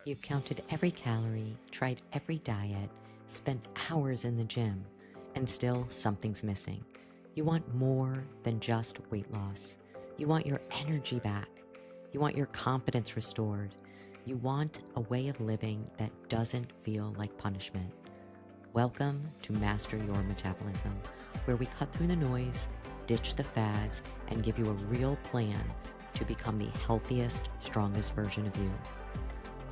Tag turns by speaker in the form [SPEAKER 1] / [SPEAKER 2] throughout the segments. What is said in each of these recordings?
[SPEAKER 1] You've counted every calorie, tried every diet, spent hours in the gym, and still something's missing. You want more than just weight loss. You want your energy back. You want your confidence restored. You want a way of living that doesn't feel like punishment. Welcome to Master Your Metabolism, where we cut through the noise, ditch the fads, and give you a real plan to become the healthiest, strongest version of you.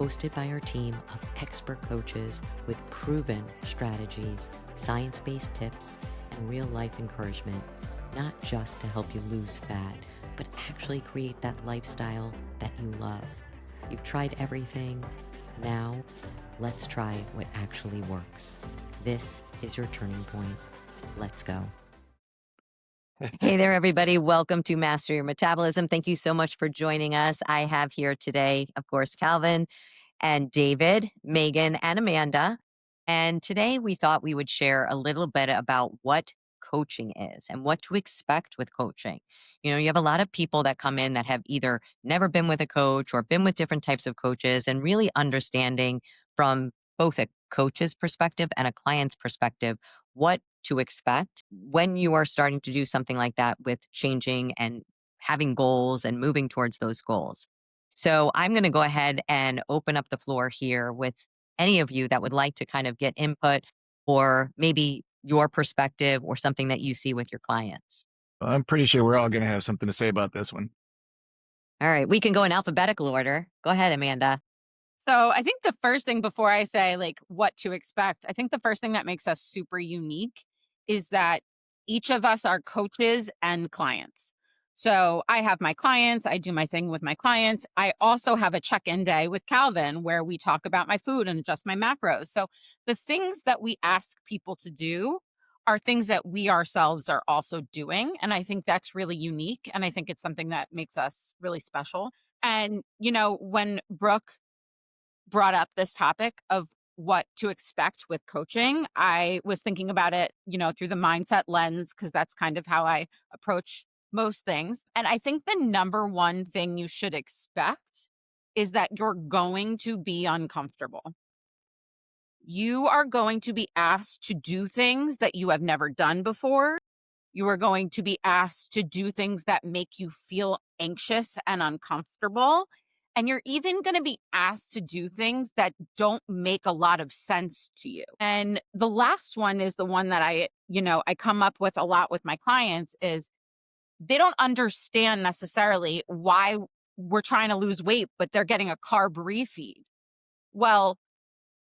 [SPEAKER 1] Hosted by our team of expert coaches with proven strategies, science-based tips, and real-life encouragement, not just to help you lose fat, but actually create that lifestyle that you love. You've tried everything. Now, let's try what actually works. This is your turning point. Let's go. Hey there, everybody. Welcome to Master Your Metabolism. Thank you so much for joining us. I have here today, of course, Calvin and David, Megan, and Amanda. And today we thought we would share a little bit about what coaching is and what to expect with coaching. You know, you have a lot of people that come in that have either never been with a coach or been with different types of coaches, and really understanding from both a coach's perspective and a client's perspective what to expect when you are starting to do something like that with changing and having goals and moving towards those goals. So I'm going to go ahead and open up the floor here with any of you that would like to kind of get input or maybe your perspective or something that you see with your clients.
[SPEAKER 2] I'm pretty sure we're all going to have something to say about this one.
[SPEAKER 1] All right, we can go in alphabetical order. Go ahead, Amanda.
[SPEAKER 3] So I think the first thing before I say like what to expect, I think the first thing that makes us super unique is that each of us are coaches and clients. So I have my clients, I do my thing with my clients. I also have a check-in day with Calvin where we talk about my food and adjust my macros. So the things that we ask people to do are things that we ourselves are also doing. And I think that's really unique. And I think it's something that makes us really special. And, when Brooke brought up this topic of what to expect with coaching, I was thinking about it, through the mindset lens, because that's kind of how I approach most things. And I think the number one thing you should expect is that you're going to be uncomfortable. You are going to be asked to do things that you have never done before. You are going to be asked to do things that make you feel anxious and uncomfortable. And you're even going to be asked to do things that don't make a lot of sense to you. And the last one is the one that I come up with a lot with my clients is they don't understand necessarily why we're trying to lose weight, but they're getting a carb refeed. Well,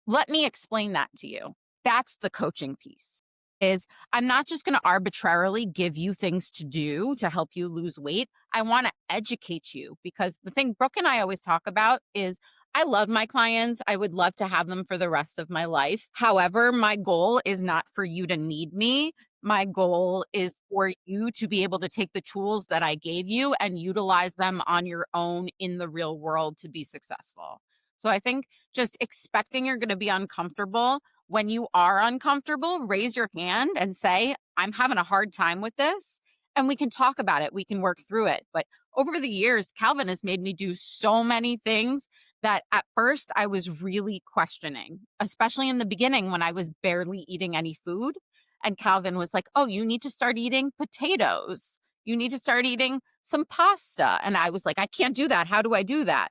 [SPEAKER 3] let me explain that to you. That's the coaching piece. Is I'm not just going to arbitrarily give you things to do to help you lose weight. I want to educate you, because the thing Brooke and I always talk about is I love my clients. I would love to have them for the rest of my life. However, my goal is not for you to need me. My goal is for you to be able to take the tools that I gave you and utilize them on your own in the real world to be successful. So I think just expecting you're going to be uncomfortable. When you are uncomfortable, raise your hand and say, I'm having a hard time with this. And we can talk about it. We can work through it. But over the years, Calvin has made me do so many things that at first I was really questioning, especially in the beginning when I was barely eating any food. And Calvin was like, oh, you need to start eating potatoes. You need to start eating some pasta. And I was like, I can't do that. How do I do that?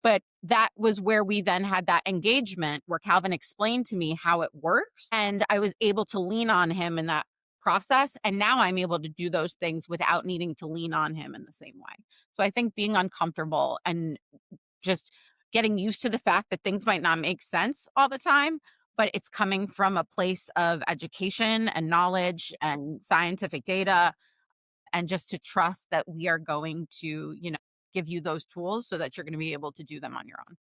[SPEAKER 3] But that was where we then had that engagement where Calvin explained to me how it works. And I was able to lean on him in that process. And now I'm able to do those things without needing to lean on him in the same way. So I think being uncomfortable and just getting used to the fact that things might not make sense all the time, but it's coming from a place of education and knowledge and scientific data, and just to trust that we are going to, give you those tools so that you're going to be able to do them on your own.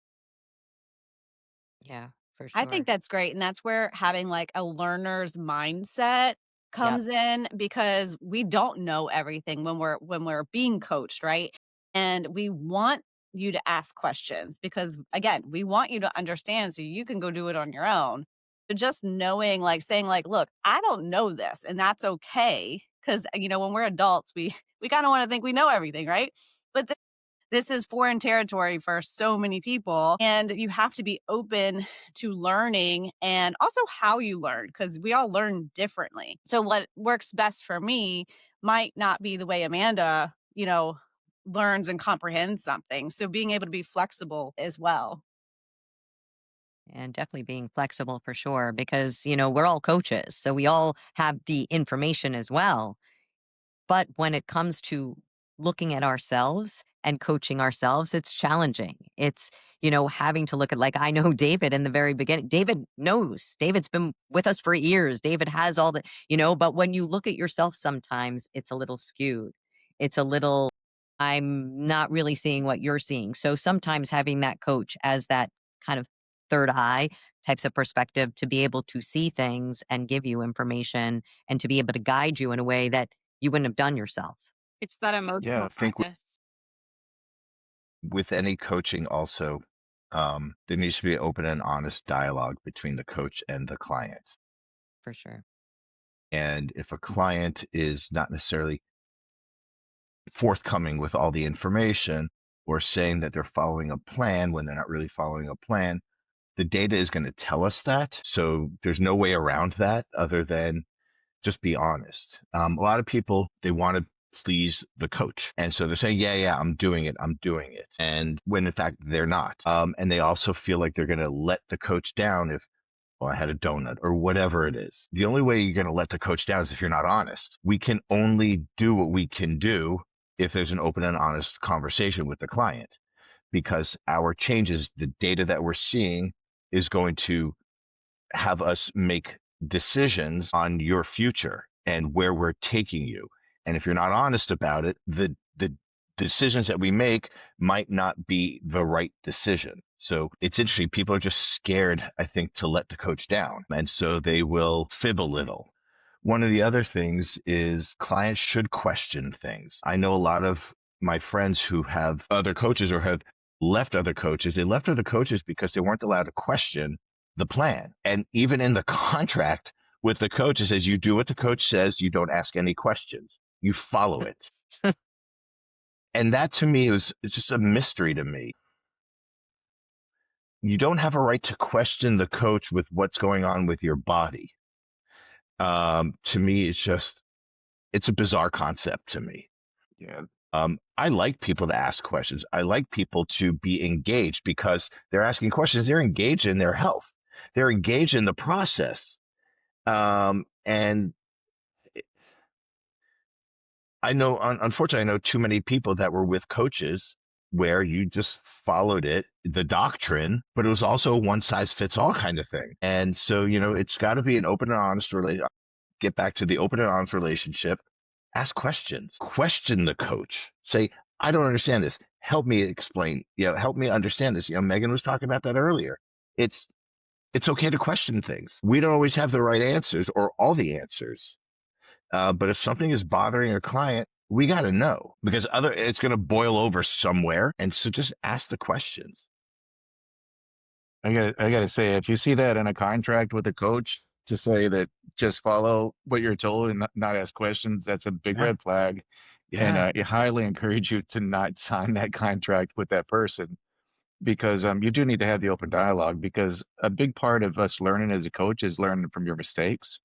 [SPEAKER 1] Yeah, for
[SPEAKER 4] I
[SPEAKER 1] sure.
[SPEAKER 4] think that's great, and that's where having, like, a learner's mindset
[SPEAKER 1] Yep.
[SPEAKER 4] comes in, because we don't know everything when we're being coached, right? And we want you to ask questions because, again, we want you to understand so you can go do it on your own. But just knowing, like, saying, like, "Look, I don't know this," and that's okay, 'cause, when we're adults, we kinda wanna think we know everything, right? But This is foreign territory for so many people, and you have to be open to learning and also how you learn, because we all learn differently. So what works best for me might not be the way Amanda, learns and comprehends something. So being able to be flexible as well.
[SPEAKER 1] And definitely being flexible for sure, because, we're all coaches. So we all have the information as well. But when it comes to looking at ourselves and coaching ourselves, it's challenging. It's, having to look at, like, I know David in the very beginning. David knows. David's been with us for years. David has all the, but when you look at yourself sometimes, it's a little skewed. It's a little, I'm not really seeing what you're seeing. So sometimes having that coach as that kind of third eye types of perspective to be able to see things and give you information and to be able to guide you in a way that you wouldn't have done yourself.
[SPEAKER 3] It's that
[SPEAKER 5] Yeah,
[SPEAKER 3] emotional
[SPEAKER 5] I think
[SPEAKER 3] bias.
[SPEAKER 5] with any coaching also, there needs to be an open and honest dialogue between the coach and the client.
[SPEAKER 1] For sure.
[SPEAKER 5] And if a client is not necessarily forthcoming with all the information or saying that they're following a plan when they're not really following a plan, the data is going to tell us that. So there's no way around that other than just be honest. A lot of people, they want to please the coach. And so they're saying, yeah, I'm doing it. I'm doing it. And when in fact they're not. And they also feel like they're going to let the coach down if, well, I had a donut or whatever it is. The only way you're going to let the coach down is if you're not honest. We can only do what we can do if there's an open and honest conversation with the client, because our changes, the data that we're seeing is going to have us make decisions on your future and where we're taking you. And if you're not honest about it, the decisions that we make might not be the right decision. So it's interesting. People are just scared, I think, to let the coach down. And so they will fib a little. One of the other things is clients should question things. I know a lot of my friends who have other coaches or have left other coaches. They left other coaches because they weren't allowed to question the plan. And even in the contract with the coach, it says you do what the coach says, you don't ask any questions, you follow it. And that to me it's just a mystery to me. You don't have a right to question the coach with what's going on with your body. To me, it's a bizarre concept to me.
[SPEAKER 2] Yeah.
[SPEAKER 5] I like people to ask questions. I like people to be engaged because they're asking questions. They're engaged in their health. They're engaged in the process. And I know, unfortunately, I know too many people that were with coaches where you just followed the doctrine, but it was also a one size fits all kind of thing. And so, it's got to be an open and honest relationship. Get back to the open and honest relationship. Ask questions. Question the coach. Say, I don't understand this. Help me explain. Help me understand this. Megan was talking about that earlier. It's okay to question things. We don't always have the right answers or all the answers. But if something is bothering a client, we got to know, because it's going to boil over somewhere. And so just ask the questions.
[SPEAKER 2] I gotta say, if you see that in a contract with a coach to say that just follow what you're told and not ask questions, that's a big
[SPEAKER 5] Yeah.
[SPEAKER 2] red flag. And
[SPEAKER 5] Yeah.
[SPEAKER 2] I highly encourage you to not sign that contract with that person, because you do need to have the open dialogue, because a big part of us learning as a coach is learning from your mistakes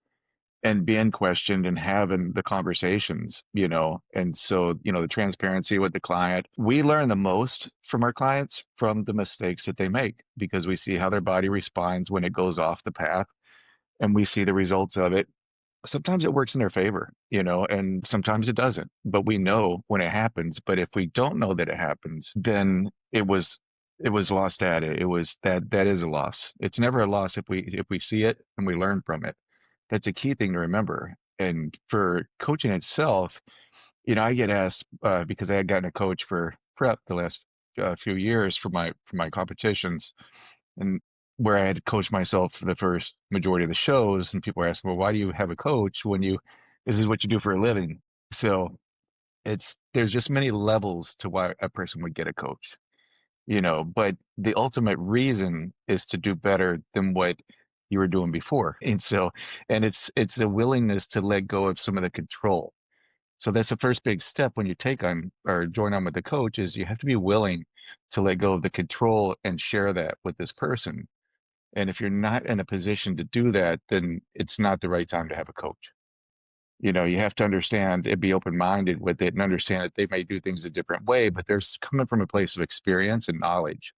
[SPEAKER 2] and being questioned and having the conversations, and so, the transparency with the client. We learn the most from our clients from the mistakes that they make, because we see how their body responds when it goes off the path, and we see the results of it. Sometimes it works in their favor, and sometimes it doesn't, but we know when it happens. But if we don't know that it happens, then it was lost data. That is a loss. It's never a loss if we see it and we learn from it. That's a key thing to remember. And for coaching itself, I get asked, because I had gotten a coach for prep the last few years for my competitions, and where I had to coach myself for the first majority of the shows, and people were asking, well, why do you have a coach when this is what you do for a living? So there's just many levels to why a person would get a coach, but the ultimate reason is to do better than what you were doing before. And so, and it's a willingness to let go of some of the control. So that's the first big step when you take on or join on with the coach is you have to be willing to let go of the control and share that with this person. And if you're not in a position to do that, then it's not the right time to have a coach. You have to understand and be open-minded with it and understand that they may do things a different way, but they're coming from a place of experience and knowledge.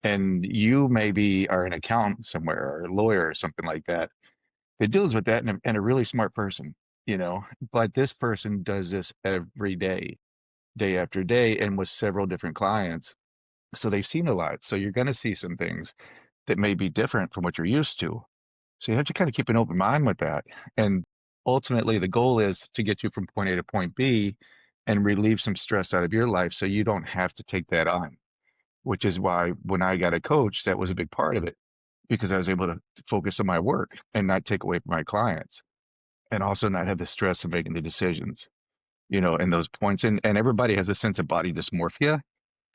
[SPEAKER 2] And you maybe are an accountant somewhere or a lawyer or something like that that deals with that and a really smart person, but this person does this every day, day after day, and with several different clients. So they've seen a lot. So you're going to see some things that may be different from what you're used to. So you have to kind of keep an open mind with that. And ultimately, the goal is to get you from point A to point B and relieve some stress out of your life so you don't have to take that on, which is why when I got a coach, that was a big part of it because I was able to focus on my work and not take away from my clients and also not have the stress of making the decisions, in those points. And everybody has a sense of body dysmorphia.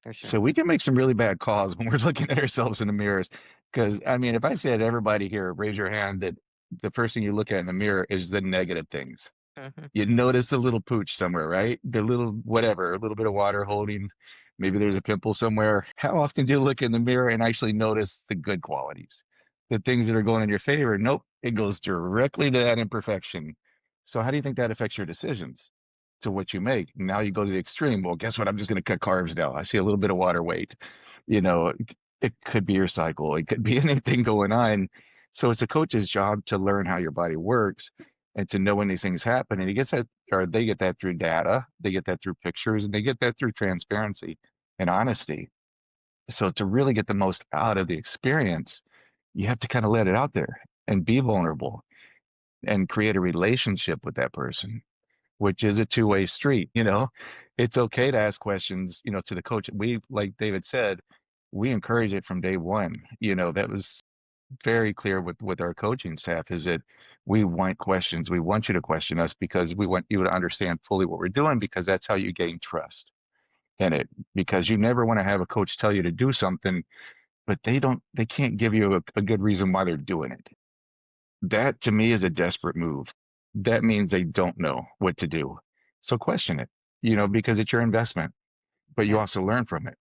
[SPEAKER 1] For sure.
[SPEAKER 2] So we can make some really bad calls when we're looking at ourselves in the mirrors. Because, I mean, if I said everybody here, raise your hand that the first thing you look at in the mirror is the negative things.
[SPEAKER 1] Hmm.
[SPEAKER 2] You notice a little pooch somewhere, right? The little whatever, a little bit of water holding, maybe there's a pimple somewhere. How often do you look in the mirror and actually notice the good qualities? The things that are going in your favor? Nope, it goes directly to that imperfection. So how do you think that affects your decisions to what you make? Now you go to the extreme. Well, guess what? I'm just going to cut carbs down. I see a little bit of water weight. You know, it could be your cycle. It could be anything going on. So it's a coach's job to learn how your body works and to know when these things happen. And he gets that, or they get that through data, they get that through pictures, and they get that through transparency and honesty. So to really get the most out of the experience, you have to kind of let it out there and be vulnerable and create a relationship with that person, which is a two-way street. It's okay to ask questions, to the coach. We, like David said, we encourage it from day one. That was very clear with our coaching staff is that we want questions. We want you to question us because we want you to understand fully what we're doing because that's how you gain trust in it. Because you never want to have a coach tell you to do something, but they can't give you a good reason why they're doing it. That to me is a desperate move. That means they don't know what to do. So question it, because it's your investment, but you
[SPEAKER 1] Yeah.
[SPEAKER 2] also learn from it.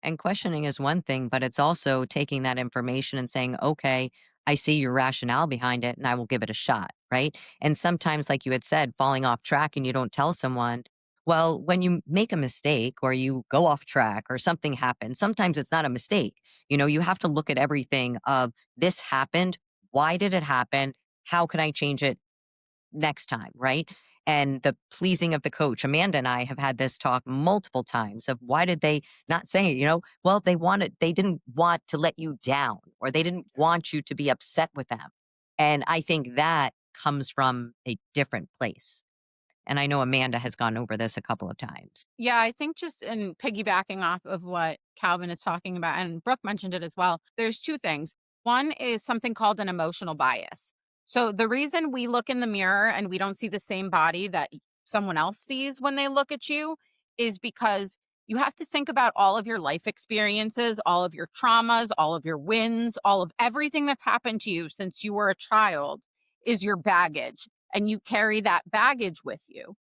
[SPEAKER 1] And questioning is one thing, but it's also taking that information and saying, okay, I see your rationale behind it and I will give it a shot. Right. And sometimes, like you had said, falling off track and you don't tell someone, well, when you make a mistake or you go off track or something happens, sometimes it's not a mistake. You have to look at everything of this happened. Why did it happen? How can I change it next time, right? And the pleasing of the coach. Amanda and I have had this talk multiple times of why did they not say, well, they didn't want to let you down or they didn't want you to be upset with them. And I think that comes from a different place. And I know Amanda has gone over this a couple of times.
[SPEAKER 3] Yeah, I think just in piggybacking off of what Calvin is talking about, and Brooke mentioned it as well, there's two things. One is something called an emotional bias. So the reason we look in the mirror and we don't see the same body that someone else sees when they look at you is because you have to think about all of your life experiences, all of your traumas, all of your wins, all of everything that's happened to you since you were a child is your baggage. And you carry that baggage with you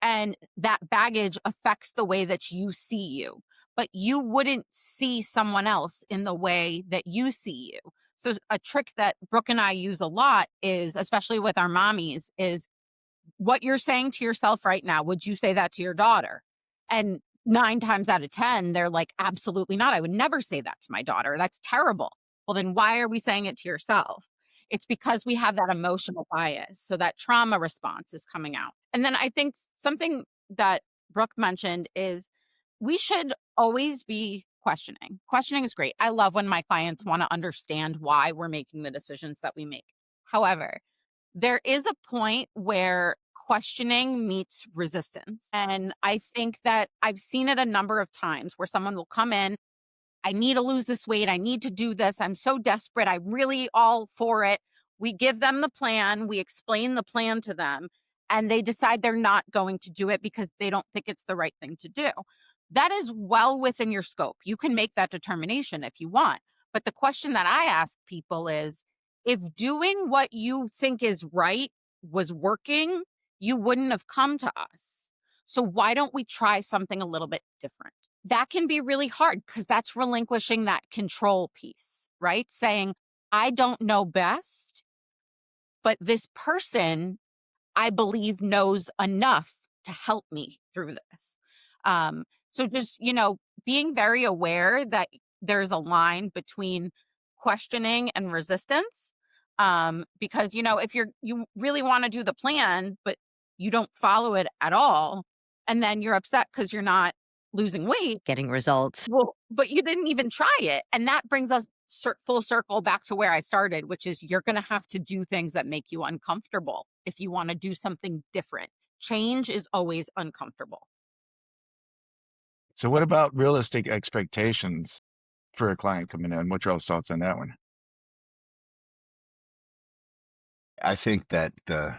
[SPEAKER 3] and that baggage affects the way that you see you, but you wouldn't see someone else in the way that you see you. So a trick that Brooke and I use a lot is, especially with our mommies, is what you're saying to yourself right now, would you say that to your daughter? And 9 times out of 10, they're like, absolutely not. I would never say that to my daughter. That's terrible. Well, then why are we saying it to yourself? It's because we have that emotional bias. So that trauma response is coming out. And then I think something that Brooke mentioned is we should always be questioning. Questioning is great. I love when my clients want to understand why we're making the decisions that we make. However, there is a point where questioning meets resistance. And I think that I've seen it a number of times where someone will come in, I need to lose this weight. I need to do this. I'm so desperate. I'm really all for it. We give them the plan. We explain the plan to them, and they decide they're not going to do it because they don't think it's the right thing to do. That is well within your scope. You can make that determination if you want. But the question that I ask people is if doing what you think is right was working, you wouldn't have come to us. So why don't we try something a little bit different? That can be really hard because that's relinquishing that control piece, right? Saying, I don't know best, but this person I believe knows enough to help me through this. So just, being very aware that there's a line between questioning and resistance. Because, if you really want to do the plan, but you don't follow it at all, and then you're upset because you're not losing weight,
[SPEAKER 1] Getting results.
[SPEAKER 3] well, but you didn't even try it. And that brings us full circle back to where I started, which is you're going to have to do things that make you uncomfortable if you want to do something different. Change is always uncomfortable.
[SPEAKER 2] So what about realistic expectations for a client coming in? What's your thoughts on that one?
[SPEAKER 5] I think that the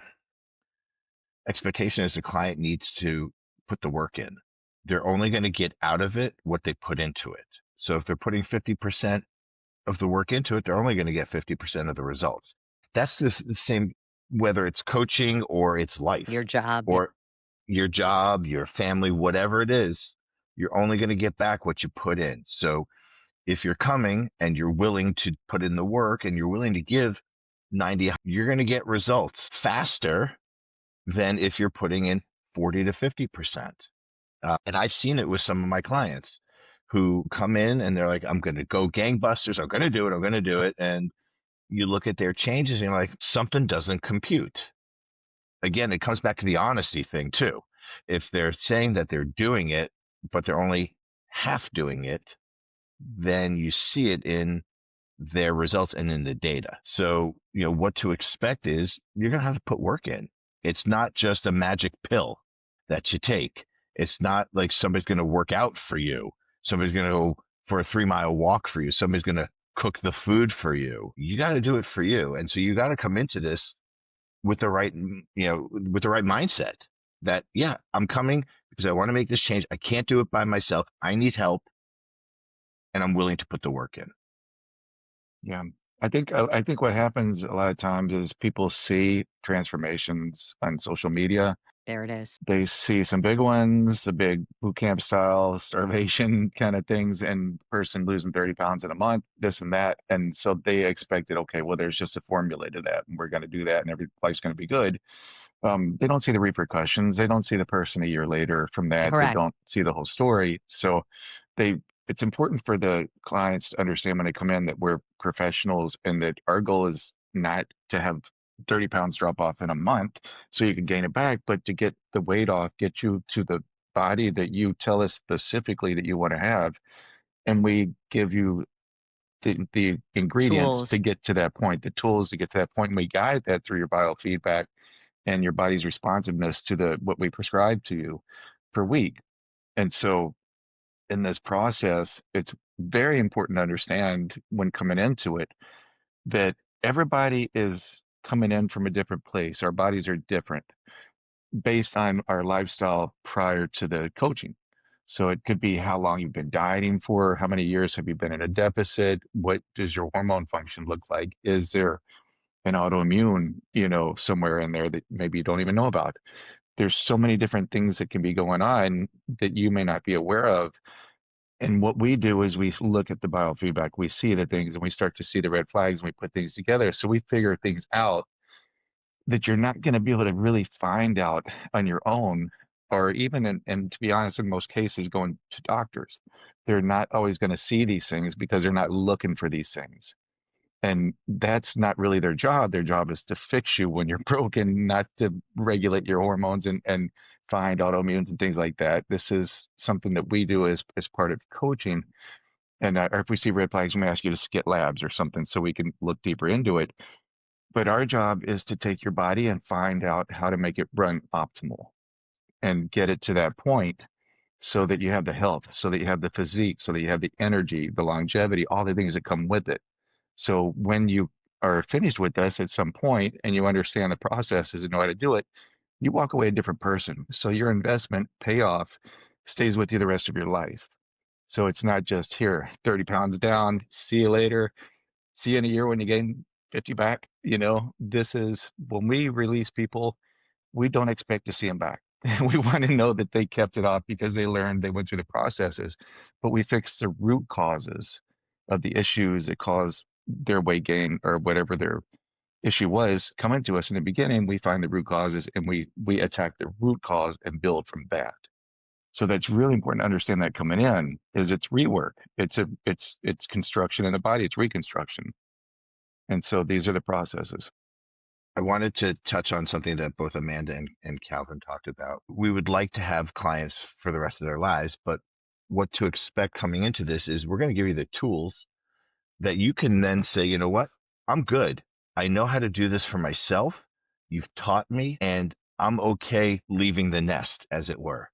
[SPEAKER 5] expectation is the client needs to put the work in. They're only going to get out of it what they put into it. So if they're putting 50% of the work into it, they're only going to get 50% of the results. That's the same whether it's coaching or it's life,
[SPEAKER 1] Your job.
[SPEAKER 5] or your job, your family, whatever it is. You're only going to get back what you put in. So if you're coming and you're willing to put in the work and you're willing to give 90, you're going to get results faster than if you're putting in 40 to 50%. And I've seen it with some of my clients who come in and they're like, I'm going to go gangbusters. I'm going to do it. I'm going to do it. And you look at their changes and you're like, something doesn't compute. Again, it comes back to the honesty thing too. If they're saying that they're doing it, but they're only half doing it, then you see it in their results and in the data. So, what to expect is you're going to have to put work in. It's not just a magic pill that you take. It's not like somebody's going to work out for you. Somebody's going to go for a 3-mile walk for you. Somebody's going to cook the food for you. You got to do it for you. And so you got to come into this with the right, with the right mindset that, yeah, I'm coming because I want to make this change. I can't do it by myself. I need help and I'm willing to put the work in.
[SPEAKER 2] Yeah. I think what happens a lot of times is people see transformations on social media.
[SPEAKER 1] There it is.
[SPEAKER 2] They see some big ones, the big boot camp style starvation kind of things, and person losing 30 pounds in a month, this and that. And so they expected, okay, well, there's just a formula to that, and we're going to do that, and every life's going to be good. They don't see the repercussions. They don't see the person a year later from that. They
[SPEAKER 1] Correct.
[SPEAKER 2] don't see the whole story. So it's important for the clients to understand when they come in that we're professionals and that our goal is not to have 30 pounds drop off in a month so you can gain it back, but to get the weight off, get you to the body that you tell us specifically that you want to have. And we give you the ingredients to
[SPEAKER 1] Tools.
[SPEAKER 2] get to that point, the tools to get to that point. And we guide that through your biofeedback and your body's responsiveness to what we prescribe to you per week. And so in this process, it's very important to understand when coming into it that everybody is coming in from a different place. Our bodies are different based on our lifestyle prior to the coaching. So it could be how long you've been dieting for, how many years have you been in a deficit, what does your hormone function look like? Is there an autoimmune, somewhere in there that maybe you don't even know about? There's so many different things that can be going on that you may not be aware of. And what we do is we look at the biofeedback, we see the things, and we start to see the red flags, and we put things together. So we figure things out that you're not going to be able to really find out on your own, or even, and to be honest, in most cases, going to doctors. They're not always going to see these things because they're not looking for these things. And that's not really their job. Their job is to fix you when you're broken, not to regulate your hormones and find autoimmunes and things like that. This is something that we do as part of coaching. And or if we see red flags, we may ask you to get labs or something so we can look deeper into it. But our job is to take your body and find out how to make it run optimal and get it to that point so that you have the health, so that you have the physique, so that you have the energy, the longevity, all the things that come with it. So when you are finished with us at some point and you understand the processes and know how to do it, you walk away a different person. So your investment payoff stays with you the rest of your life. So it's not just here, 30 pounds down, see you later, see you in a year when you gain 50 back. This is when we release people we don't expect to see them back. We want to know that they kept it off because they learned, they went through the processes, but we fix the root causes of the issues that cause their weight gain or whatever their issue was coming to us in the beginning. We find the root causes and we attack the root cause and build from that. So that's really important to understand that coming in is it's rework. It's construction in the body, it's reconstruction. And so these are the processes.
[SPEAKER 5] I wanted to touch on something that both Amanda and Calvin talked about. We would like to have clients for the rest of their lives, but what to expect coming into this is we're going to give you the tools that you can then say, you know what? I'm good. I know how to do this for myself. You've taught me, and I'm okay leaving the nest, as it were.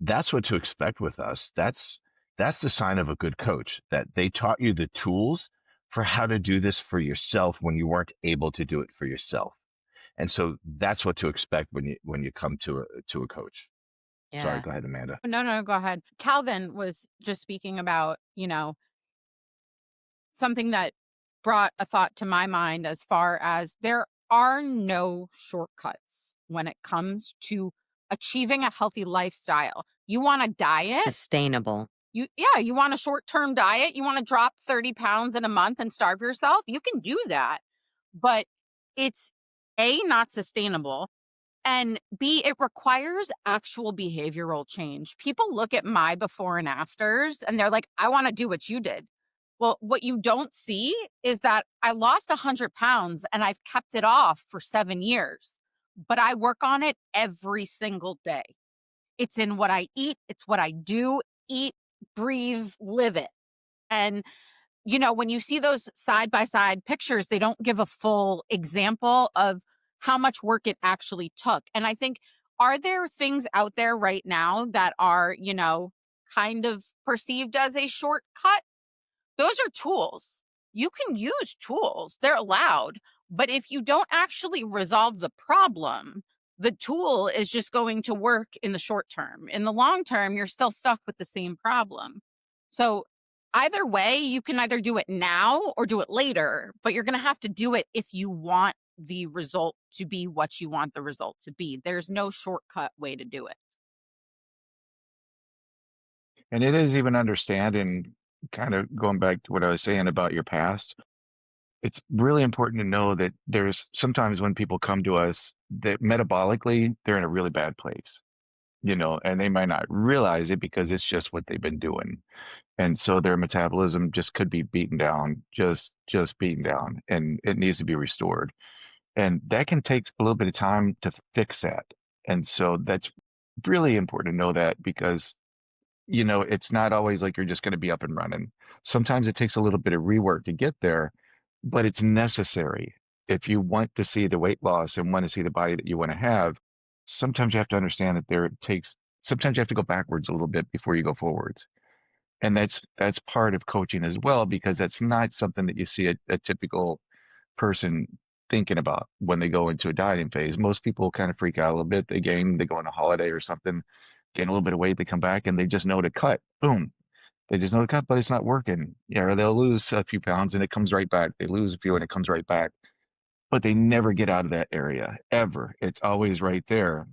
[SPEAKER 5] That's what to expect with us. That's the sign of a good coach, that they taught you the tools for how to do this for yourself when you weren't able to do it for yourself. And so that's what to expect when you come to a coach. Sorry,
[SPEAKER 1] Yeah.
[SPEAKER 5] go ahead, Amanda.
[SPEAKER 3] No, go ahead. Calvin was just speaking about, something that brought a thought to my mind as far as there are no shortcuts when it comes to achieving a healthy lifestyle. You want a diet?
[SPEAKER 1] Sustainable.
[SPEAKER 3] You want a short-term diet? You want to drop 30 pounds in a month and starve yourself? You can do that. But it's A, not sustainable, and B, it requires actual behavioral change. People look at my before and afters and they're like, I want to do what you did. Well, what you don't see is that I lost 100 pounds and I've kept it off for 7 years, but I work on it every single day. It's in what I eat, it's what I do, eat, breathe, live it. And when you see those side by side pictures, they don't give a full example of how much work it actually took. And I think, are there things out there right now that are, kind of perceived as a shortcut? Those are tools. You can use tools, they're allowed. But if you don't actually resolve the problem, the tool is just going to work in the short term. In the long term, you're still stuck with the same problem. So, either way, you can either do it now or do it later, but you're going to have to do it if you want the result to be what you want the result to be. There's no shortcut way to do it.
[SPEAKER 2] And it is even understanding, kind of going back to what I was saying about your past. It's really important to know that there's sometimes when people come to us that metabolically they're in a really bad place, and they might not realize it because it's just what they've been doing. And so their metabolism just could be beaten down, just beaten down, and it needs to be restored. And that can take a little bit of time to fix that. And so that's really important to know that because it's not always like you're just going to be up and running. Sometimes it takes a little bit of rework to get there, but it's necessary. If you want to see the weight loss and want to see the body that you want to have, sometimes you have to understand that sometimes you have to go backwards a little bit before you go forwards. And that's part of coaching as well, because that's not something that you see a typical person thinking about when they go into a dieting phase. Most people kind of freak out a little bit. They go on a holiday or something, gain a little bit of weight, they come back and they just know to cut. Boom. They just know to cut, but it's not working. Yeah, or they'll lose a few pounds and it comes right back. They lose a few and it comes right back. But they never get out of that area ever. It's always right there.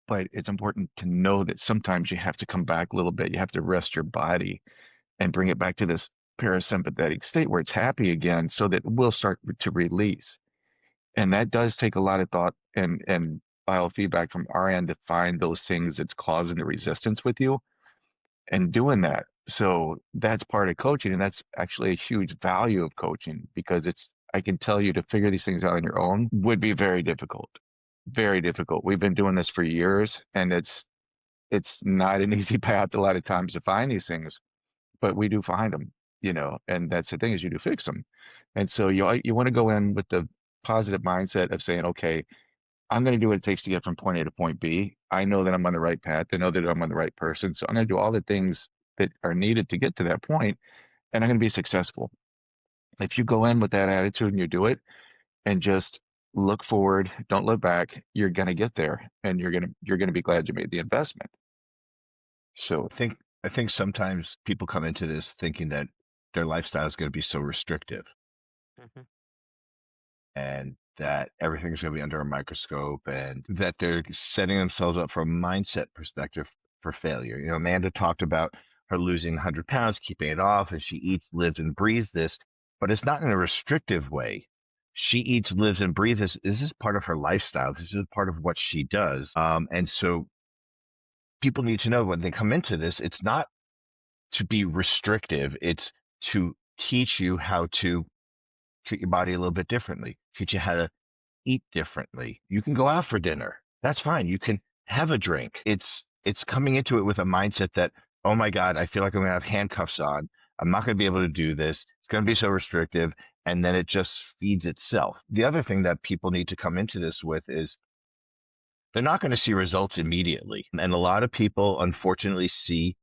[SPEAKER 2] But it's important to know that sometimes you have to come back a little bit. You have to rest your body and bring it back to this parasympathetic state where it's happy again so that it will start to release. And that does take a lot of thought and biofeedback from our end to find those things that's causing the resistance with you and doing that. So that's part of coaching. And that's actually a huge value of coaching because I can tell you to figure these things out on your own would be very difficult. Very difficult. We've been doing this for years and it's not an easy path a lot of times to find these things, but we do find them, and that's the thing is you do fix them. And so you want to go in with the positive mindset of saying, okay, I'm going to do what it takes to get from point A to point B. I know that I'm on the right path. I know that I'm on the right person. So I'm going to do all the things that are needed to get to that point, and I'm going to be successful. If you go in with that attitude and you do it and just look forward, don't look back, you're going to get there and you're going to be glad you made the investment. So
[SPEAKER 5] I think sometimes people come into this thinking that their lifestyle is going to be so restrictive.
[SPEAKER 1] Hmm.
[SPEAKER 5] And that everything's going to be under a microscope and that they're setting themselves up from a mindset perspective for failure. You know, Amanda talked about her losing 100 pounds, keeping it off, and she eats, lives, and breathes this, but it's not in a restrictive way. She eats, lives, and breathes this. This is part of her lifestyle. This is part of what she does. And so people need to know when they come into this, it's not to be restrictive. It's to teach you how to treat your body a little bit differently, teach you how to eat differently. You can go out for dinner. That's fine. You can have a drink. It's coming into it with a mindset that, oh my God, I feel like I'm gonna have handcuffs on. I'm not gonna be able to do this. It's gonna be so restrictive. And then it just feeds itself. The other thing that people need to come into this with is they're not going to see results immediately. And a lot of people unfortunately see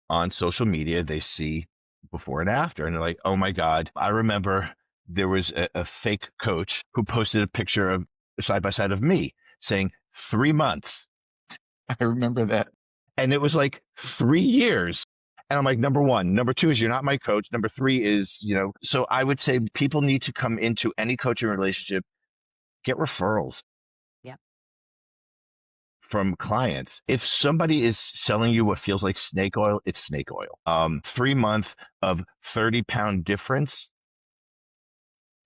[SPEAKER 5] on social media, they see before and after, and they're like, oh my God, I remember there was a fake coach who posted a picture of side by side of me saying 3 months.
[SPEAKER 2] I remember that.
[SPEAKER 5] And it was like 3 years. And I'm like, number one. Number two is you're not my coach. Number three is, so I would say people need to come into any coaching relationship, get referrals
[SPEAKER 1] Yep.
[SPEAKER 5] from clients. If somebody is selling you what feels like snake oil, it's snake oil. 3 month of 30-pound difference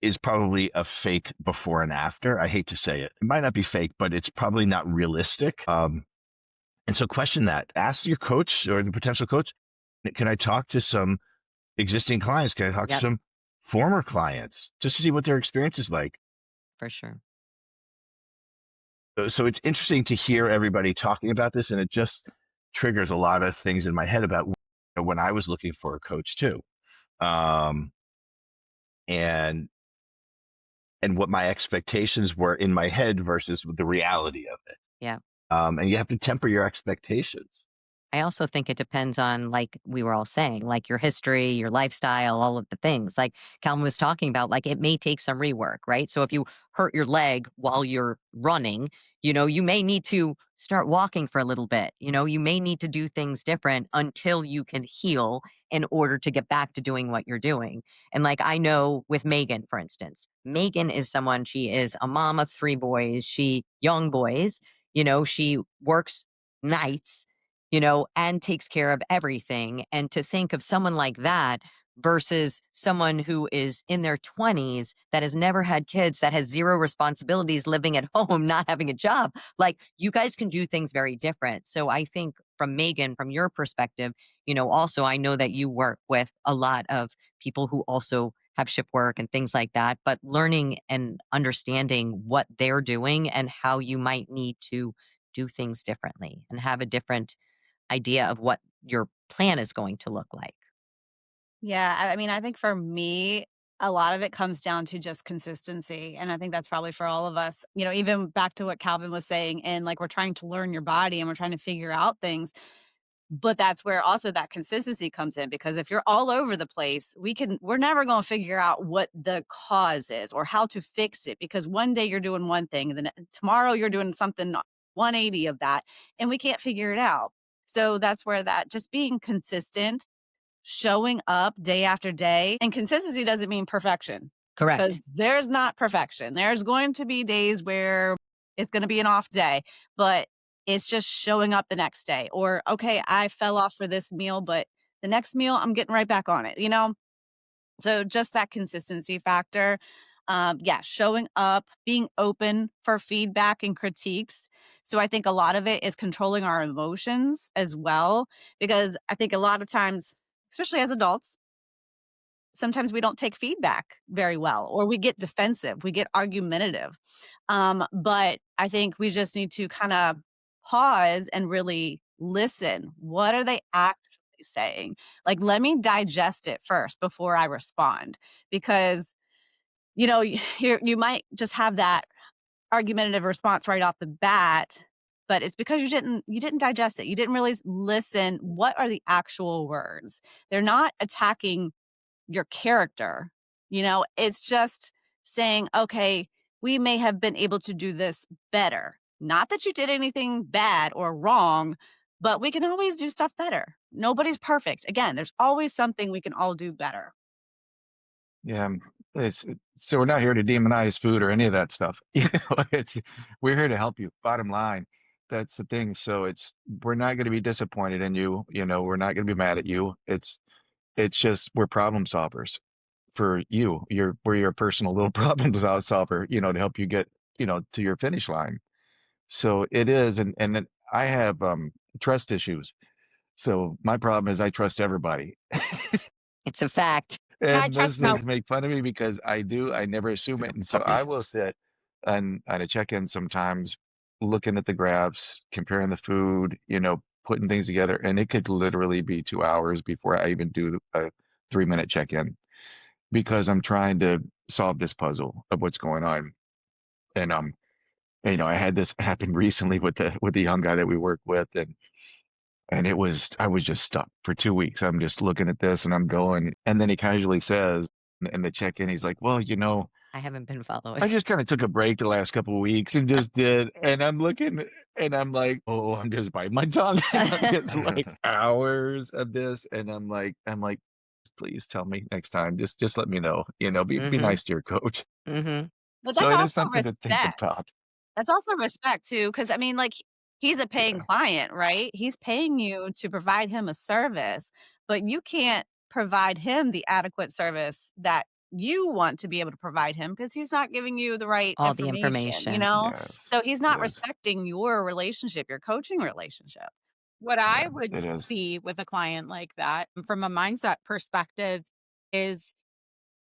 [SPEAKER 5] is probably a fake before and after. I hate to say it. It might not be fake, but it's probably not realistic. And so question that. Ask your coach or the potential coach, can I talk to some existing clients? Can I talk to
[SPEAKER 1] Yep.
[SPEAKER 5] some former clients just to see what their experience is like?
[SPEAKER 1] For sure.
[SPEAKER 5] So it's interesting to hear everybody talking about this, and it just triggers a lot of things in my head about when I was looking for a coach too, um, and what my expectations were in my head versus the reality of it.
[SPEAKER 1] Yeah.
[SPEAKER 5] And you have to temper your expectations.
[SPEAKER 1] I also think it depends on, like we were all saying, like your history, your lifestyle, all of the things. Like Calvin was talking about, like it may take some rework, right? So if you hurt your leg while you're running, you may need to start walking for a little bit. You may need to do things different until you can heal in order to get back to doing what you're doing. And like I know with Megan, for instance, Megan is someone, she is a mom of 3 boys, young boys, she works nights and takes care of everything. And to think of someone like that versus someone who is in their 20s that has never had kids, that has zero responsibilities, living at home, not having a job, like you guys can do things very different. So I think from Megan, from your perspective, also I know that you work with a lot of people who also have shift work and things like that, but learning and understanding what they're doing and how you might need to do things differently and have a different idea of what your plan is going to look like.
[SPEAKER 4] Yeah, I mean, I think for me, a lot of it comes down to just consistency. And I think that's probably for all of us, even back to what Calvin was saying, and like we're trying to learn your body and we're trying to figure out things. But that's where also that consistency comes in, because if you're all over the place, we're never going to figure out what the cause is or how to fix it, because one day you're doing one thing and then tomorrow you're doing something 180 of that, and we can't figure it out. So that's where that just being consistent, showing up day after day, and consistency doesn't mean perfection,
[SPEAKER 1] Correct.
[SPEAKER 4] because there's not perfection. There's going to be days where it's going to be an off day, but it's just showing up the next day. Or, okay, I fell off for this meal, but the next meal, I'm getting right back on it. So just that consistency factor. Yeah, showing up, being open for feedback and critiques. So I think a lot of it is controlling our emotions as well, because I think a lot of times, especially as adults, sometimes we don't take feedback very well, or we get defensive, we get argumentative. But I think we just need to kind of pause and really listen. What are they actually saying? Like, let me digest it first before I respond, because you might just have that argumentative response right off the bat, but it's because you didn't digest it. You didn't really listen. What are the actual words? They're not attacking your character. It's just saying, okay, we may have been able to do this better. Not that you did anything bad or wrong, but we can always do stuff better. Nobody's perfect. Again, there's always something we can all do better.
[SPEAKER 2] Yeah. it's so we're not here to demonize food or any of that stuff. It's we're here to help you. Bottom line, that's the thing. So we're not going to be disappointed in you. We're not going to be mad at you. It's just we're problem solvers for you. We're your personal little problem solver. To help you get to your finish line. So it is, and then I have trust issues. So my problem is I trust everybody.
[SPEAKER 1] It's a fact.
[SPEAKER 3] I
[SPEAKER 2] And
[SPEAKER 3] trust no.
[SPEAKER 2] listeners make fun of me because I do. I never assume it. And so I will sit and at a check-in sometimes looking at the graphs, comparing the food, putting things together. And it could literally be 2 hours before I even do a 3-minute check-in because I'm trying to solve this puzzle of what's going on. And I had this happen recently with the young guy that we work with, and I was just stuck for 2 weeks. I'm just looking at this and I'm going, and then he casually says in the check-in, he's like, well,
[SPEAKER 1] I haven't been following.
[SPEAKER 2] I just kind of took a break the last couple of weeks and just did. And I'm looking and I'm like, oh, I'm just biting my tongue. It's like hours of this. And I'm like, please tell me next time. Just let me know. Be
[SPEAKER 1] Mm-hmm.
[SPEAKER 2] nice to your coach.
[SPEAKER 1] Mm-hmm.
[SPEAKER 4] But
[SPEAKER 2] So
[SPEAKER 4] that's
[SPEAKER 2] it is
[SPEAKER 4] also
[SPEAKER 2] something to think
[SPEAKER 4] respect.
[SPEAKER 2] about.
[SPEAKER 4] That's also respect too, because I mean, like, he's a paying
[SPEAKER 2] Yeah.
[SPEAKER 4] client, right? He's paying you to provide him a service, but you can't provide him the adequate service that you want to be able to provide him because he's not giving you the right
[SPEAKER 1] All the
[SPEAKER 4] information, you
[SPEAKER 1] information.
[SPEAKER 4] know?
[SPEAKER 2] Yes,
[SPEAKER 4] So he's
[SPEAKER 2] it
[SPEAKER 4] not
[SPEAKER 2] is.
[SPEAKER 4] respecting your relationship, your coaching relationship.
[SPEAKER 3] What
[SPEAKER 2] Yeah,
[SPEAKER 3] I would
[SPEAKER 2] it is.
[SPEAKER 3] see with a client like that from a mindset perspective is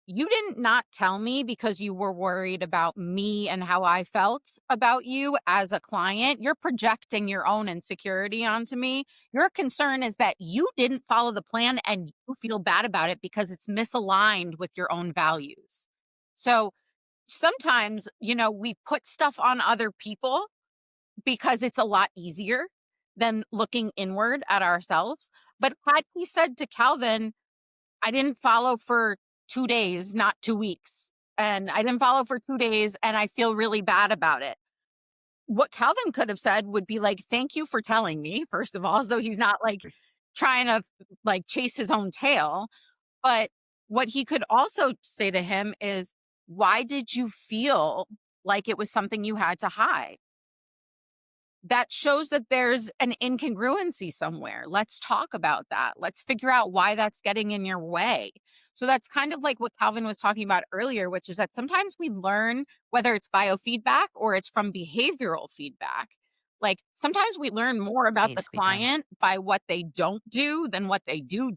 [SPEAKER 3] you didn't not tell me because you were worried about me and how I felt about you as a client. You're projecting your own insecurity onto me. Your concern is that you didn't follow the plan and you feel bad about it because it's misaligned with your own values. So sometimes, we put stuff on other people because it's a lot easier than looking inward at ourselves. But had he said to Calvin, I didn't follow for 2 days, not 2 weeks. And I didn't follow for 2 days and I feel really bad about it. What Calvin could have said would be like, thank you for telling me, first of all, so he's not like trying to like chase his own tail. But what he could also say to him is, why did you feel like it was something you had to hide? That shows that there's an incongruency somewhere. Let's talk about that. Let's figure out why that's getting in your way. So that's kind of like what Calvin was talking about earlier, which is that sometimes we learn whether it's biofeedback or it's from behavioral feedback. Like sometimes we learn more about the
[SPEAKER 1] Needs to be done.
[SPEAKER 3] client by what they don't do than what they do.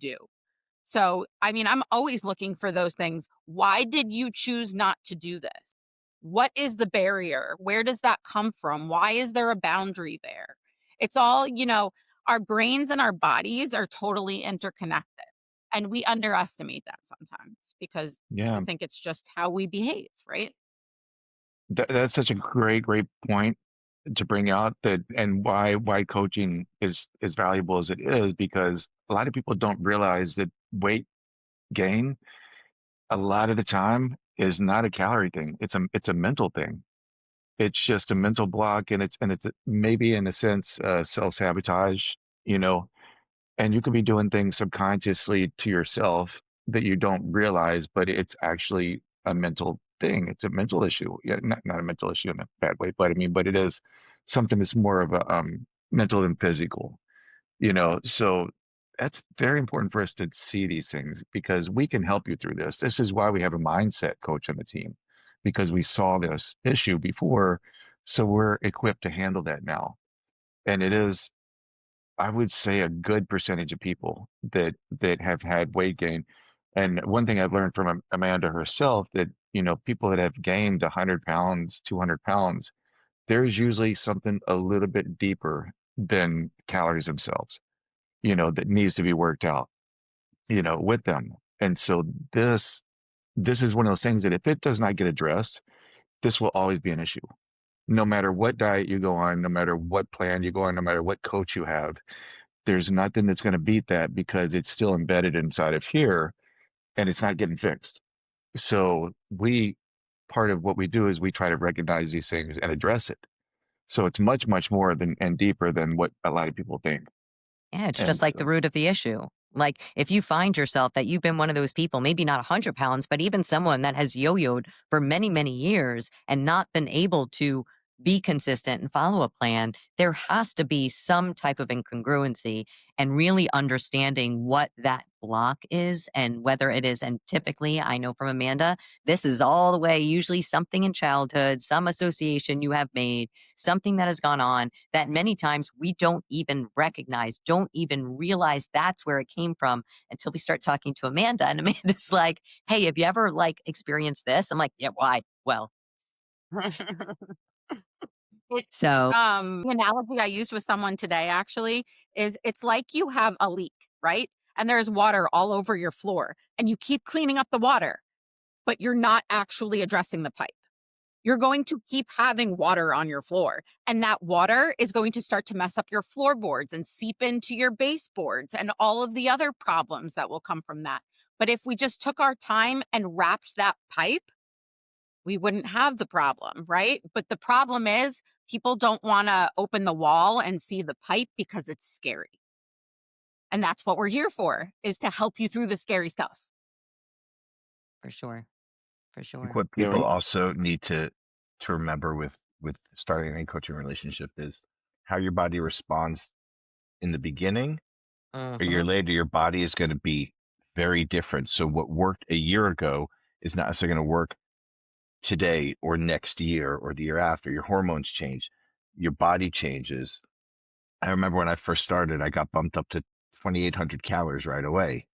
[SPEAKER 3] So, I mean, I'm always looking for those things. Why did you choose not to do this? What is the barrier? Where does that come from? Why is there a boundary there? It's all, our brains and our bodies are totally interconnected. And we underestimate that sometimes because
[SPEAKER 2] Yeah,
[SPEAKER 3] we think it's just how we behave, right?
[SPEAKER 2] that's such a great point to bring out that, and why coaching is valuable as it is, because a lot of people don't realize that weight gain a lot of the time is not a calorie thing. It's a mental thing. It's just a mental block, and it's maybe in a sense self-sabotage, you know, and you could be doing things subconsciously to yourself that you don't realize, but it's actually a mental thing. It's a mental issue. Yeah, not a mental issue in a bad way, but I mean, but it is something that's more of a mental than physical, So that's very important for us to see these things because we can help you through this. This is why we have a mindset coach on the team, because we saw this issue before, so we're equipped to handle that now. And it is, I would say, a good percentage of people that have had weight gain. And one thing I've learned from Amanda herself, that people that have gained 100 pounds, 200 pounds, there's usually something a little bit deeper than calories themselves, that needs to be worked out, with them. And so this is one of those things that if it does not get addressed, this will always be an issue. No matter what diet you go on, no matter what plan you go on, no matter what coach you have, there's nothing that's going to beat that because it's still embedded inside of here and it's not getting fixed. So part of what we do is we try to recognize these things and address it. So it's much, much more than and deeper than what a lot of people think.
[SPEAKER 1] Yeah, it's
[SPEAKER 2] And
[SPEAKER 1] just like the
[SPEAKER 2] so,
[SPEAKER 1] root of the issue. Like, if you find yourself that you've been one of those people, maybe not 100 pounds, but even someone that has yo-yoed for many, many years and not been able to be consistent and follow a plan, there has to be some type of incongruency and really understanding what that block is and whether it is. And typically, I know from Amanda, this is all the way usually something in childhood, some association you have made, something that has gone on that many times we don't even recognize, don't even realize that's where it came from until we start talking to Amanda. And Amanda's like, hey, have you ever like experienced this? I'm like, yeah, why? Well,
[SPEAKER 3] It,
[SPEAKER 1] so
[SPEAKER 3] the analogy I used with someone today actually is it's like you have a leak, right? And there's water all over your floor and you keep cleaning up the water, but you're not actually addressing the pipe. You're going to keep having water on your floor, and that water is going to start to mess up your floorboards and seep into your baseboards and all of the other problems that will come from that. But if we just took our time and wrapped that pipe, we wouldn't have the problem, right? But the problem is people don't want to open the wall and see the pipe because it's scary. And that's what we're here for, is to help you through the scary stuff.
[SPEAKER 1] for sure, for
[SPEAKER 5] I think
[SPEAKER 1] sure.
[SPEAKER 5] what
[SPEAKER 2] Yeah,
[SPEAKER 5] people also need to remember with starting any coaching relationship is how your body responds in the beginning. A year
[SPEAKER 1] Hmm.
[SPEAKER 5] later, your body is going to be very different. So what worked a year ago is not necessarily going to work today or next year or the year after. Your hormones change, your body changes. I remember when I first started, I got bumped up to 2,800 calories right away.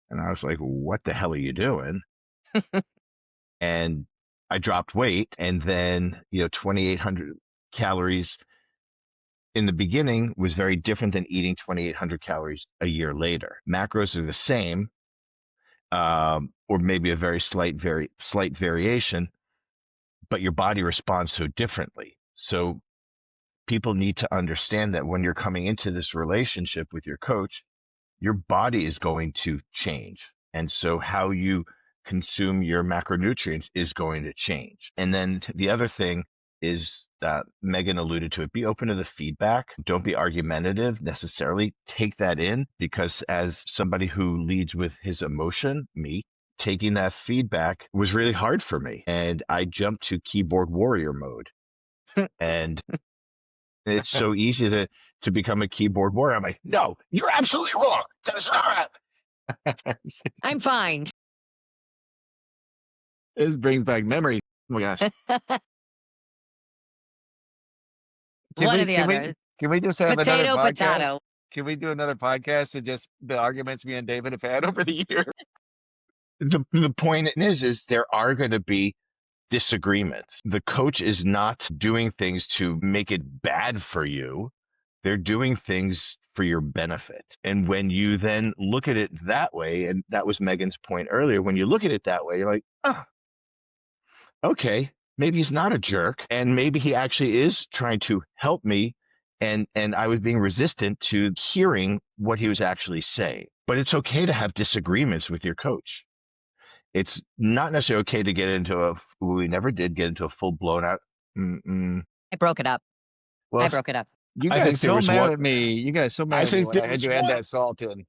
[SPEAKER 5] And I was like, what the hell are you doing? And I dropped weight. And then, 2,800 calories in the beginning was very different than eating 2,800 calories a year later. Macros are the same, or maybe a very slight variation, but your body responds so differently. So people need to understand that when you're coming into this relationship with your coach, your body is going to change. And so how you consume your macronutrients is going to change. And then the other thing is that Megan alluded to it. Be open to the feedback. Don't be argumentative necessarily. Take that in, because as somebody who leads with his emotion, me, taking that feedback was really hard for me. And I jumped to keyboard warrior mode. And it's so easy to become a keyboard warrior. I'm like, no, you're absolutely wrong. That's not
[SPEAKER 1] I'm fine.
[SPEAKER 2] this brings back memories. Oh my gosh. Can
[SPEAKER 1] One or
[SPEAKER 2] we
[SPEAKER 1] the
[SPEAKER 2] can we
[SPEAKER 1] other.
[SPEAKER 2] can we just have another
[SPEAKER 1] Potato,
[SPEAKER 2] podcast?
[SPEAKER 1] potato.
[SPEAKER 2] Can we do another podcast and just the arguments me and David have had over the years?
[SPEAKER 5] the point is there are going to be disagreements. The coach is not doing things to make it bad for you. They're doing things for your benefit. And when you then look at it that way, and that was Megan's point earlier, when you look at it that way, you're like, oh, okay, maybe he's not a jerk, and maybe he actually is trying to help me. And I was being resistant to hearing what he was actually saying. But it's okay to have disagreements with your coach. It's not necessarily okay to get into we never did get into a full blown out.
[SPEAKER 1] I broke it up. I
[SPEAKER 5] Well,
[SPEAKER 1] broke it up.
[SPEAKER 2] You
[SPEAKER 5] I
[SPEAKER 2] guys
[SPEAKER 5] think there
[SPEAKER 2] so
[SPEAKER 5] was
[SPEAKER 2] mad
[SPEAKER 5] one.
[SPEAKER 2] at me. You guys so mad
[SPEAKER 5] I
[SPEAKER 2] at me
[SPEAKER 5] think
[SPEAKER 2] when
[SPEAKER 5] there
[SPEAKER 2] I had
[SPEAKER 5] was
[SPEAKER 2] to add
[SPEAKER 5] one.
[SPEAKER 2] that salt in.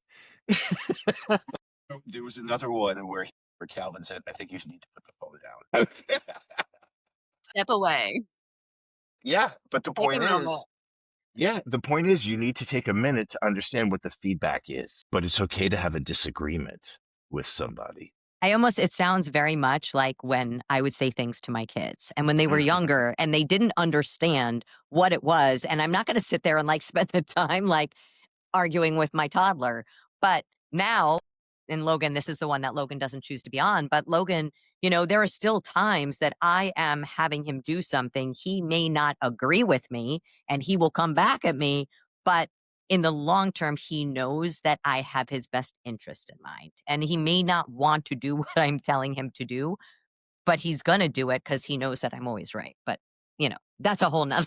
[SPEAKER 5] There was another one where Calvin said, "I think you need to put the phone down."
[SPEAKER 4] Step away.
[SPEAKER 5] Yeah, but the
[SPEAKER 4] Take a
[SPEAKER 5] point
[SPEAKER 4] moment.
[SPEAKER 5] is, yeah, the point is, you need to take a minute to understand what the feedback is. But it's okay to have a disagreement with somebody.
[SPEAKER 1] It sounds very much like when I would say things to my kids and when they were
[SPEAKER 5] Mhm.
[SPEAKER 1] younger and they didn't understand what it was. And I'm not going to sit there and like spend the time like arguing with my toddler. But now, and Logan, this is the one that Logan doesn't choose to be on, but Logan, there are still times that I am having him do something. He may not agree with me and he will come back at me, but in the long term, he knows that I have his best interest in mind. And he may not want to do what I'm telling him to do, but he's going to do it because he knows that I'm always right. But, that's a whole nother.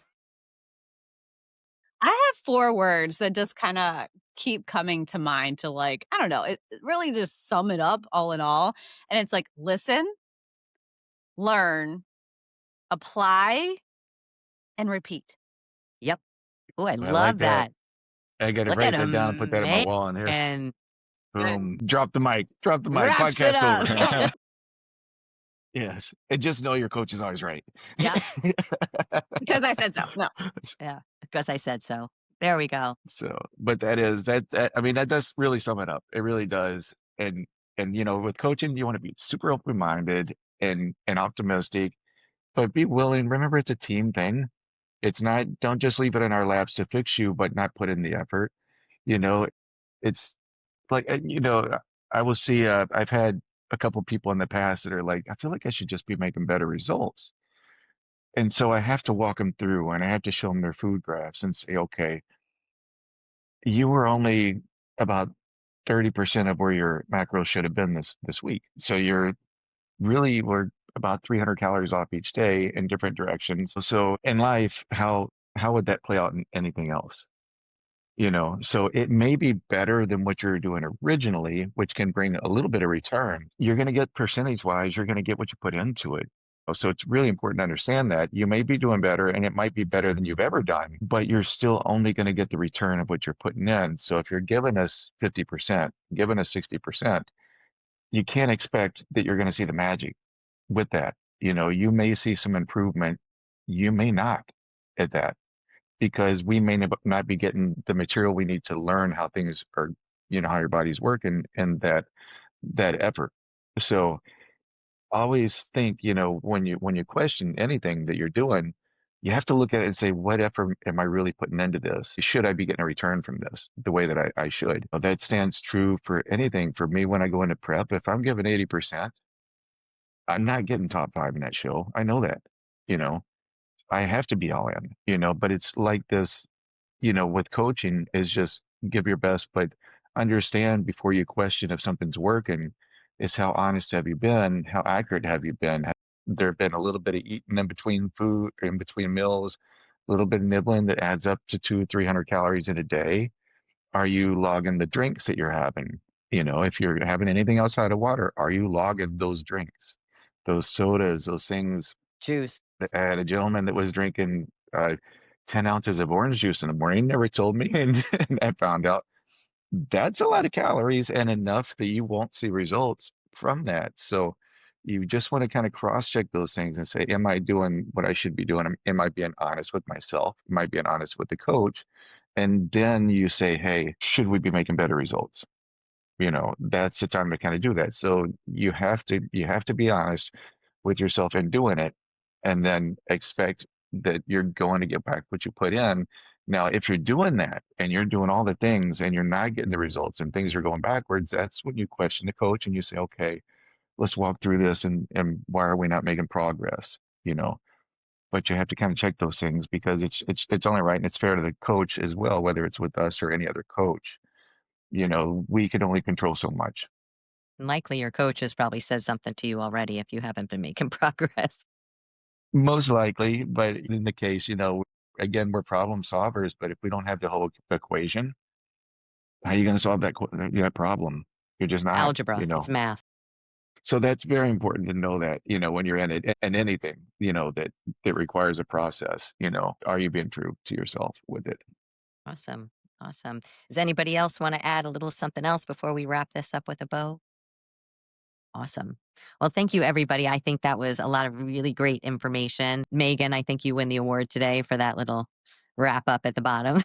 [SPEAKER 4] I have 4 words that just kinda keep coming to mind to, like, I don't know, it really just sum it up all in all, and it's like, listen, learn, apply, and repeat.
[SPEAKER 1] Yep. Oh, I
[SPEAKER 2] I like
[SPEAKER 1] love
[SPEAKER 2] that.
[SPEAKER 1] that.
[SPEAKER 2] I got to
[SPEAKER 1] Look at
[SPEAKER 2] write that down and put
[SPEAKER 1] him,
[SPEAKER 2] that in my wall in here.
[SPEAKER 1] man.
[SPEAKER 2] Boom. Drop the mic. Drop the mic.
[SPEAKER 1] Wraps it
[SPEAKER 2] Podcast
[SPEAKER 1] up.
[SPEAKER 2] over. Yes. And just know your coach is always right.
[SPEAKER 1] Yeah.
[SPEAKER 4] Because I said so. No.
[SPEAKER 1] Yeah, because I said so. There we go.
[SPEAKER 2] So, but I mean, that does really sum it up. It really does. And with coaching, you want to be super open-minded and optimistic, but be willing. Remember, it's a team thing. It's not, don't just leave it in our laps to fix you, but not put in the effort. You know, it's like, I will see, I've had a couple people in the past that are like, I feel like I should just be making better results. And so I have to walk them through and I have to show them their food graphs and say, okay, you were only about 30% of where your macros should have been this week. So you're really were about 300 calories off each day in different directions. So in life, how would that play out in anything else? So it may be better than what you're doing originally, which can bring a little bit of return. You're going to get percentage wise, you're going to get what you put into it. So it's really important to understand that you may be doing better and it might be better than you've ever done, but you're still only going to get the return of what you're putting in. So if you're giving us 50%, giving us 60%, you can't expect that you're going to see the magic with that. You may see some improvement. You may not at that because we may not be getting the material we need to learn how things are, how your body's working and that effort. So always think, when you question anything that you're doing, you have to look at it and say, what effort am I really putting into this? Should I be getting a return from this the way that I should? That stands true for anything. For me, when I go into prep, if I'm giving 80%, I'm not getting top 5 in that show. I know that, you know, I have to be all in, but it's like this, with coaching is just give your best, but understand before you question if something's working is how honest have you been? How accurate have you been? Have there been a little bit of eating in between food, in between meals, a little bit of nibbling that adds up to 300 calories in a day? Are you logging the drinks that you're having? If you're having anything outside of water, are you logging those drinks, those sodas, those things?
[SPEAKER 1] Juice.
[SPEAKER 2] I had a gentleman that was drinking 10 ounces of orange juice in the morning, never told me, and I found out that's a lot of calories and enough that you won't see results from that. So you just want to kind of cross-check those things and say, am I doing what I should be doing? Am I being honest with myself? Am I being honest with the coach? And then you say, hey, should we be making better results? That's the time to kind of do that. So you have to be honest with yourself in doing it and then expect that you're going to get back what you put in. Now, if you're doing that and you're doing all the things and you're not getting the results and things are going backwards, that's when you question the coach and you say, okay, let's walk through this and why are we not making progress? But you have to kind of check those things because it's only right and it's fair to the coach as well, whether it's with us or any other coach. We can only control so much.
[SPEAKER 1] Likely your coach has probably said something to you already if you haven't been making progress.
[SPEAKER 2] Most likely, but in the case, again, we're problem solvers, but if we don't have the whole equation, how are you going to solve that problem? You're just not,
[SPEAKER 1] Algebra. It's math.
[SPEAKER 2] So that's very important to know that, when you're in it and anything, that requires a process, are you being true to yourself with it?
[SPEAKER 1] Awesome. Awesome. Does anybody else want to add a little something else before we wrap this up with a bow? Awesome. Well, thank you, everybody. I think that was a lot of really great information. Megan, I think you win the award today for that little wrap up at the bottom.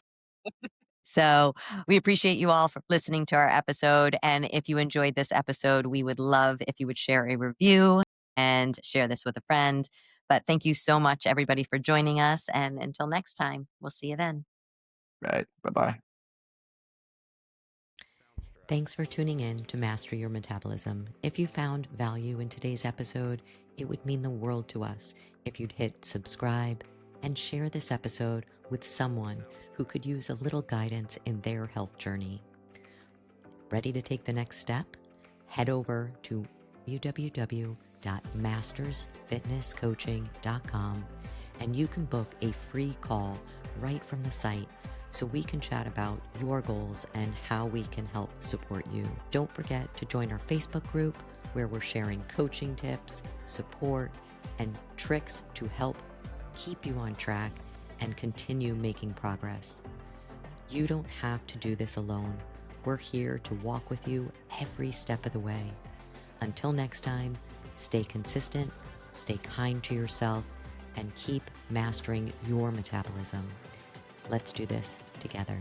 [SPEAKER 1] So we appreciate you all for listening to our episode. And if you enjoyed this episode, we would love if you would share a review and share this with a friend. But thank you so much, everybody, for joining us. And until next time, we'll see you then.
[SPEAKER 2] Right. Bye-bye.
[SPEAKER 1] Thanks for tuning in to Master Your Metabolism. If you found value in today's episode, it would mean the world to us if you'd hit subscribe and share this episode with someone who could use a little guidance in their health journey. Ready to take the next step? Head over to www.mastersfitnesscoaching.com and you can book a free call right from the site so we can chat about your goals and how we can help support you. Don't forget to join our Facebook group where we're sharing coaching tips, support, and tricks to help keep you on track and continue making progress. You don't have to do this alone. We're here to walk with you every step of the way. Until next time, stay consistent, stay kind to yourself, and keep mastering your metabolism. Let's do this together.